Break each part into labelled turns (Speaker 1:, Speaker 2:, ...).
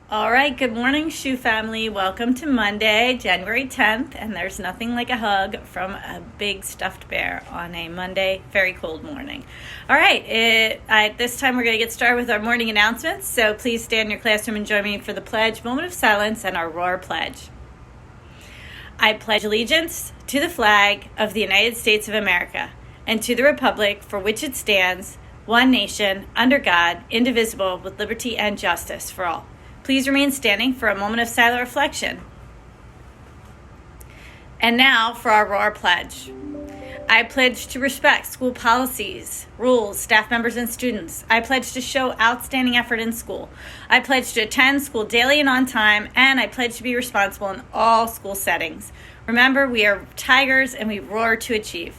Speaker 1: All right, good morning, Shoe Family. Welcome to Monday, January 10th, and there's nothing like a hug from a big stuffed bear on a Monday, very cold morning. All right, this time we're going to get started with our morning announcements, so please stay in your classroom and join me for the pledge, moment of silence, and our roar pledge. I pledge allegiance to the flag of the United States of America and to the republic for which it stands, one nation, under God, indivisible, with liberty and justice for all. Please remain standing for a moment of silent reflection. And now for our roar pledge. I pledge to respect school policies, rules, staff members, and students. I pledge to show outstanding effort in school. I pledge to attend school daily and on time, and I pledge to be responsible in all school settings. Remember, we are tigers and we roar to achieve.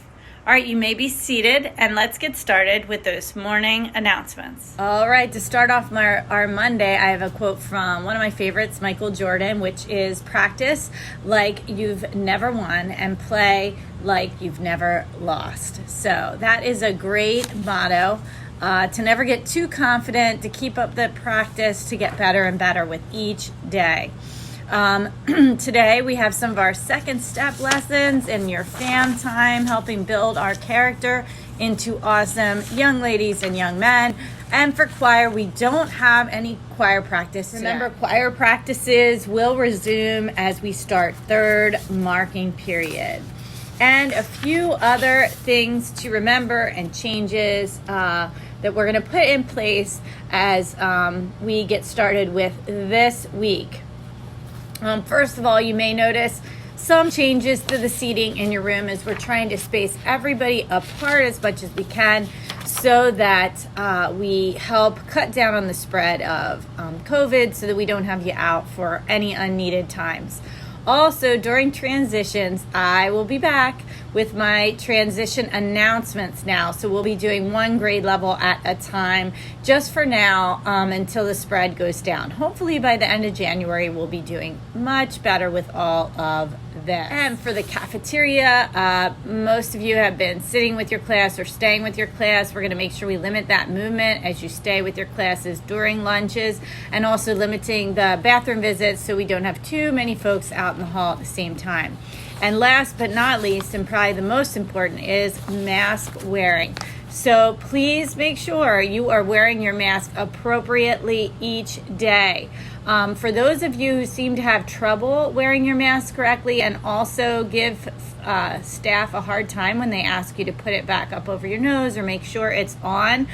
Speaker 1: All right, you may be seated, and let's get started with those morning announcements. All right, to start off our Monday, I have a quote from one of my favorites, Michael Jordan, which is practice like you've never won and play like you've never lost. So that is a great motto, to never get too confident, to keep up the practice, to get better and better with each day. Today we have some of our second step lessons in your fam time, helping build our character into awesome young ladies and young men. And for choir, we don't have any choir practice today. Remember, choir practices will resume as we start third marking period. And a few other things to remember and changes that we're going to put in place as we get started with this week. First of all, you may notice some changes to the seating in your room as we're trying to space everybody apart as much as we can so that we help cut down on the spread of COVID so that we don't have you out for any unneeded times. Also, during transitions, I will be back with my transition announcements now. So we'll be doing one grade level at a time just for now until the spread goes down. Hopefully by the end of January, we'll be doing much better with all of this. And for the cafeteria, most of you have been sitting with your class or staying with your class. We're going to make sure we limit that movement as you stay with your classes during lunches, and also limiting the bathroom visits so we don't have too many folks out in the hall at the same time. And last but not least, and probably the most important, is mask wearing. So please make sure you are wearing your mask appropriately each day. For those of you who seem to have trouble wearing your mask correctly and also give staff a hard time when they ask you to put it back up over your nose or make sure it's on,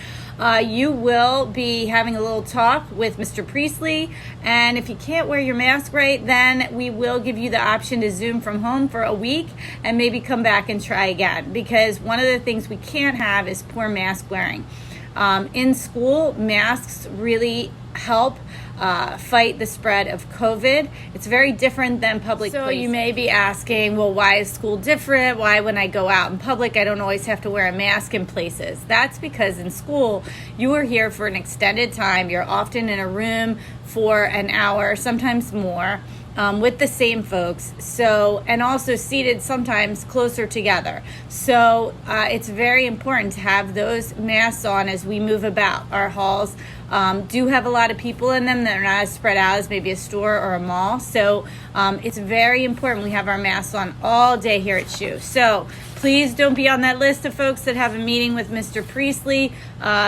Speaker 1: you will be having a little talk with Mr. Priestley. And if you can't wear your mask right, then we will give you the option to Zoom from home for a week and maybe come back and try again. Because one of the things we can't have is poor mask wearing. In school, masks really help fight the spread of COVID. It's very different than public places. So you may be asking, well, why is school different? Why when I go out in public, I don't always have to wear a mask in places? That's because in school, you are here for an extended time. You're often in a room for an hour, sometimes more, with the same folks. So, and also seated sometimes closer together. So it's very important to have those masks on as we move about. Our halls do have a lot of people in them. They're not as spread out as maybe a store or a mall. So it's very important we have our masks on all day here at SHU. So please don't be on that list of folks that have a meeting with Mr. Priestley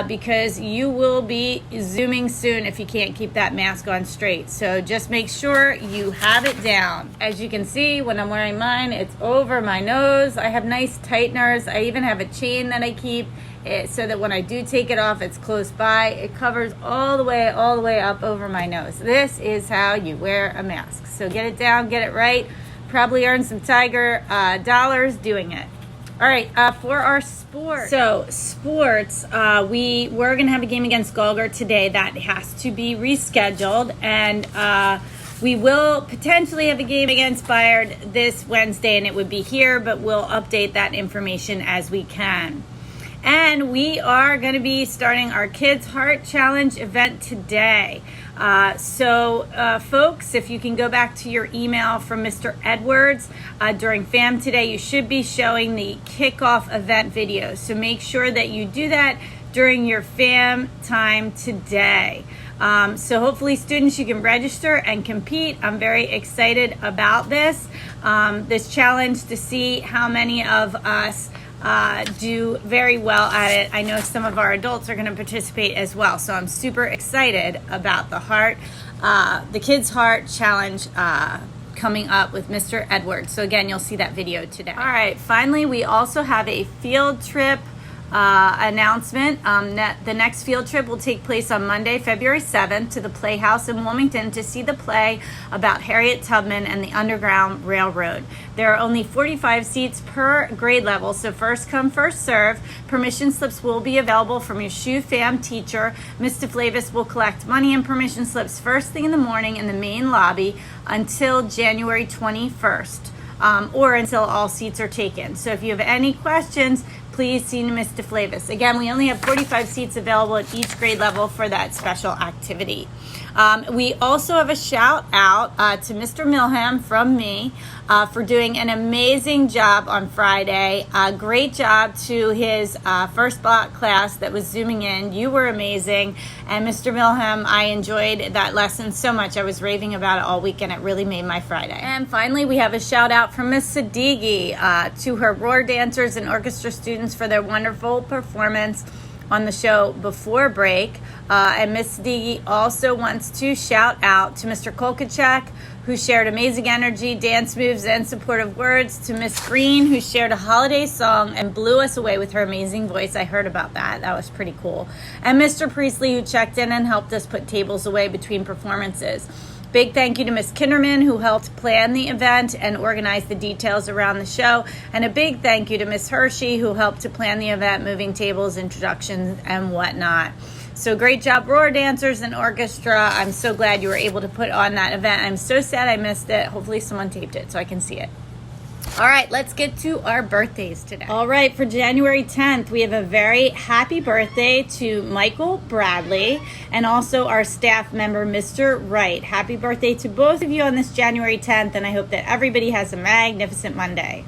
Speaker 1: because you will be Zooming soon if you can't keep that mask on straight. So just make sure you have it down. As you can see, when I'm wearing mine, it's over my nose. I have nice tighteners. I even have a chain that I keep so that when I do take it off, it's close by. It covers all the way up over my nose. This is how you wear a mask. So get it down, get it right. Probably earn some Tiger dollars doing it. All right, for our sports. So sports, we're going to have a game against Gallagher today. That has to be rescheduled. And we will potentially have a game against Bayard this Wednesday, and it would be here, but we'll update that information as we can. And we are going to be starting our Kids Heart Challenge event today. Folks, if you can go back to your email from Mr. Edwards during FAM today, you should be showing the kickoff event video. So make sure that you do that during your FAM time today. So hopefully students, you can register and compete. I'm very excited about this challenge to see how many of us do very well at it. I know some of our adults are going to participate as well. So I'm super excited about the Kids Heart Challenge coming up with Mr. Edwards. So again, you'll see that video today. All right, finally, we also have a field trip announcement. The next field trip will take place on Monday, February 7th to the Playhouse in Wilmington to see the play about Harriet Tubman and the Underground Railroad. There are only 45 seats per grade level, so first come, first serve. Permission slips will be available from your SHU fam teacher. Ms. DeFlavis will collect money and permission slips first thing in the morning in the main lobby until January 21st. Or until all seats are taken. So if you have any questions, please see Ms. DeFlavis. Again, we only have 45 seats available at each grade level for that special activity. We also have a shout out to Mr. Milham from me for doing an amazing job on Friday. Great job to his first block class that was Zooming in. You were amazing. And Mr. Milham, I enjoyed that lesson so much. I was raving about it all weekend. It really made my Friday. And finally, we have a shout out from Ms. Sadigi to her Roar dancers and orchestra students for their wonderful performance on the show before break. And Ms. Sadigi also wants to shout out to Mr. Kolkachek, who shared amazing energy, dance moves, and supportive words, to Miss Green, who shared a holiday song and blew us away with her amazing voice. I heard about that. That was pretty cool. And Mr. Priestley, who checked in and helped us put tables away between performances. Big thank you to Ms. Kinderman, who helped plan the event and organize the details around the show. And a big thank you to Ms. Hershey, who helped to plan the event, moving tables, introductions, and whatnot. So great job, Roar dancers and orchestra. I'm so glad you were able to put on that event. I'm so sad I missed it. Hopefully someone taped it so I can see it. All right, let's get to our birthdays today. All right, for January 10th, we have a very happy birthday to Michael Bradley and also our staff member, Mr. Wright. Happy birthday to both of you on this January 10th, and I hope that everybody has a magnificent Monday.